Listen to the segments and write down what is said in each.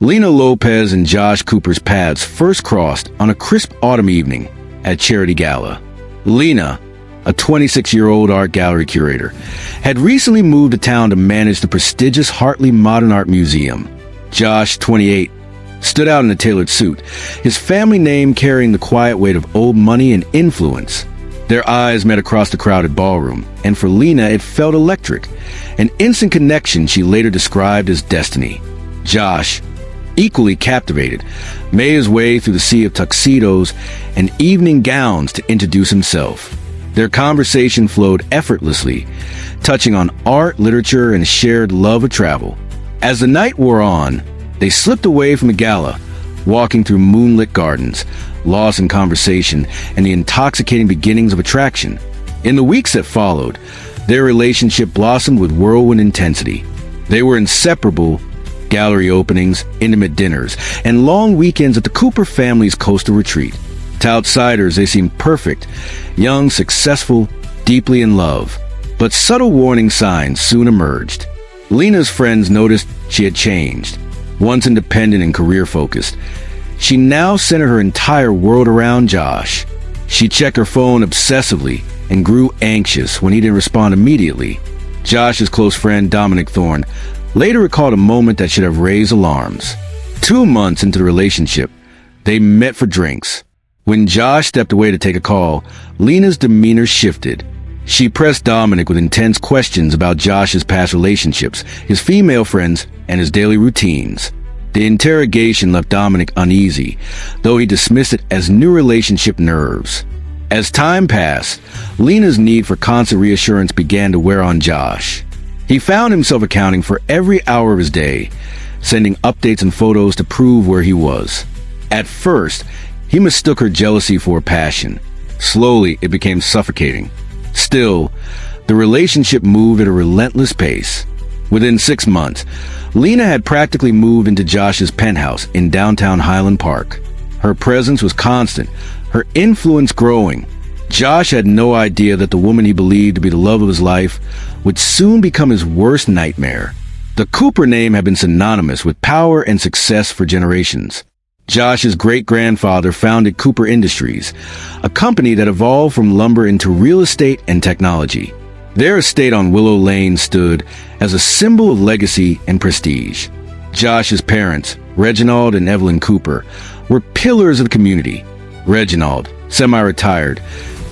Lena Lopez and Josh Cooper's paths first crossed on a crisp autumn evening at Charity Gala. Lena, a 26-year-old art gallery curator, had recently moved to town to manage the prestigious Hartley Modern Art Museum. Josh, 28, stood out in a tailored suit, his family name carrying the quiet weight of old money and influence. Their eyes met across the crowded ballroom, and for Lena it felt electric, an instant connection she later described as destiny. Josh, equally captivated, made his way through the sea of tuxedos and evening gowns to introduce himself. Their conversation flowed effortlessly, touching on art, literature, and a shared love of travel. As the night wore on, they slipped away from the gala, walking through moonlit gardens, lost in conversation and the intoxicating beginnings of attraction. In the weeks that followed, their relationship blossomed with whirlwind intensity. They were inseparable. Gallery openings, intimate dinners, and long weekends at the Cooper family's coastal retreat. To outsiders, they seemed perfect, young, successful, deeply in love. But subtle warning signs soon emerged. Lena's friends noticed she had changed. Once independent and career-focused, she now centered her entire world around Josh. She checked her phone obsessively and grew anxious when he didn't respond immediately. Josh's close friend, Dominic Thorne, later recalled a moment that should have raised alarms. 2 months into the relationship, they met for drinks. When Josh stepped away to take a call, Lena's demeanor shifted. She pressed Dominic with intense questions about Josh's past relationships, his female friends, and his daily routines. The interrogation left Dominic uneasy, though he dismissed it as new relationship nerves. As time passed, Lena's need for constant reassurance began to wear on Josh. He found himself accounting for every hour of his day, sending updates and photos to prove where he was. At first, he mistook her jealousy for a passion. Slowly, it became suffocating. Still, the relationship moved at a relentless pace. Within 6 months, Lena had practically moved into Josh's penthouse in downtown Highland Park. Her presence was constant, her influence growing. Josh had no idea that the woman he believed to be the love of his life would soon become his worst nightmare. The Cooper name had been synonymous with power and success for generations. Josh's great-grandfather founded Cooper Industries, a company that evolved from lumber into real estate and technology. Their estate on Willow Lane stood as a symbol of legacy and prestige. Josh's parents, Reginald and Evelyn Cooper, were pillars of the community. Reginald, semi-retired,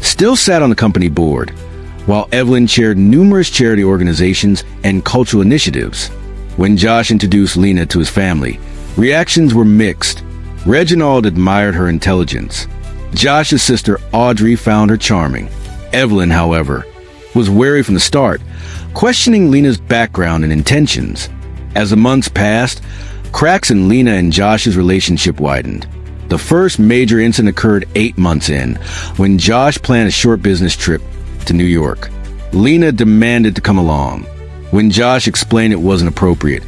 still sat on the company board, while Evelyn chaired numerous charity organizations and cultural initiatives. When Josh introduced Lena to his family, reactions were mixed. Reginald admired her intelligence. Josh's sister Audrey found her charming. Evelyn, however, was wary from the start, questioning Lena's background and intentions. As the months passed, cracks in Lena and Josh's relationship widened. The first major incident occurred 8 months in, when Josh planned a short business trip to New York. Lena demanded to come along. When Josh explained it wasn't appropriate,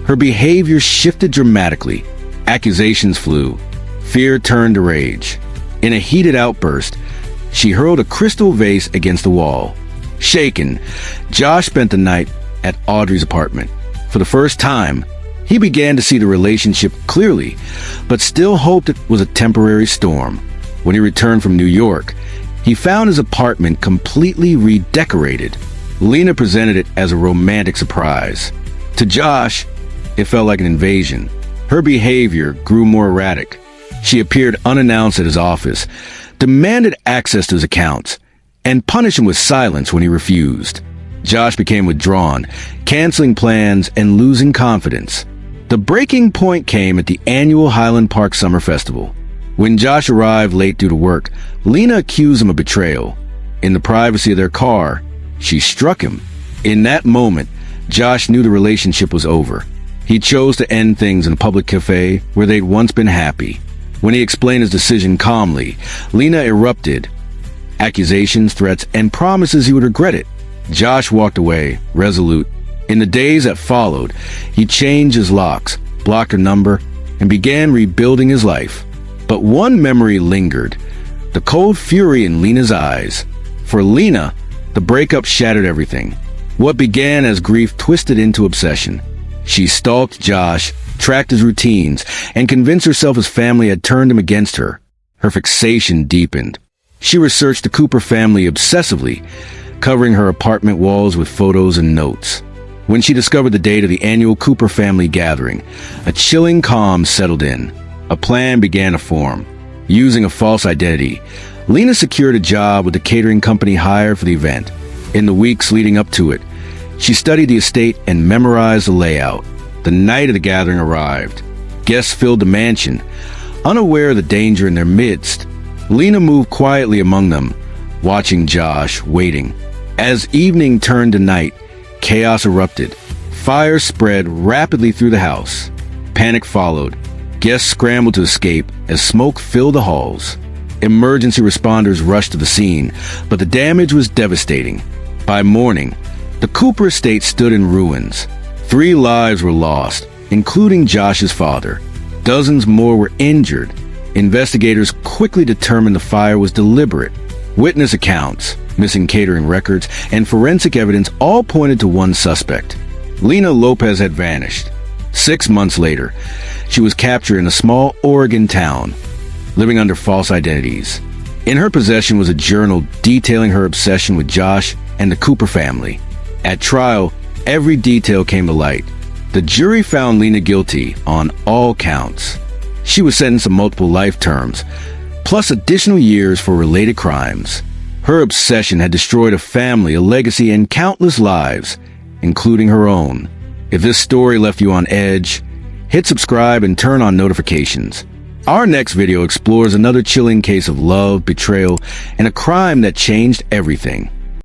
her behavior shifted dramatically. Accusations flew. Fear turned to rage. In a heated outburst, she hurled a crystal vase against the wall. Shaken, Josh spent the night at Audrey's apartment. For the first time, he began to see the relationship clearly, but still hoped it was a temporary storm. When he returned from New York, he found his apartment completely redecorated. Lena presented it as a romantic surprise. To Josh, it felt like an invasion. Her behavior grew more erratic. She appeared unannounced at his office, demanded access to his accounts, and punished him with silence when he refused. Josh became withdrawn, canceling plans and losing confidence. The breaking point came at the annual Highland Park Summer Festival. When Josh arrived late due to work, Lena accused him of betrayal. In the privacy of their car, she struck him. In that moment, Josh knew the relationship was over. He chose to end things in a public cafe where they'd once been happy. When he explained his decision calmly, Lena erupted. Accusations, threats, and promises he would regret it. Josh walked away, resolute. In the days that followed, he changed his locks, blocked her number, and began rebuilding his life. But one memory lingered, the cold fury in Lena's eyes. For Lena, the breakup shattered everything. What began as grief twisted into obsession. She stalked Josh, tracked his routines, and convinced herself his family had turned him against her. Her fixation deepened. She researched the Cooper family obsessively, covering her apartment walls with photos and notes. When she discovered the date of the annual Cooper family gathering, a chilling calm settled in. A plan began to form. Using a false identity, Lena secured a job with the catering company hired for the event. In the weeks leading up to it, she studied the estate and memorized the layout. The night of the gathering arrived. Guests filled the mansion. Unaware of the danger in their midst, Lena moved quietly among them, watching Josh, waiting. As evening turned to night, chaos erupted. Fire spread rapidly through the house. Panic followed. Guests scrambled to escape as smoke filled the halls. Emergency responders rushed to the scene, but the damage was devastating. By morning, the Cooper estate stood in ruins. 3 lives were lost, including Josh's father. Dozens more were injured. Investigators quickly determined the fire was deliberate. Witness accounts, missing catering records, and forensic evidence all pointed to one suspect. Lena Lopez had vanished. 6 months later, she was captured in a small Oregon town, living under false identities. In her possession was a journal detailing her obsession with Josh and the Cooper family. At trial, every detail came to light. The jury found Lena guilty on all counts. She was sentenced to multiple life terms, plus additional years for related crimes. Her obsession had destroyed a family, a legacy, and countless lives, including her own. If this story left you on edge, hit subscribe and turn on notifications. Our next video explores another chilling case of love, betrayal, and a crime that changed everything.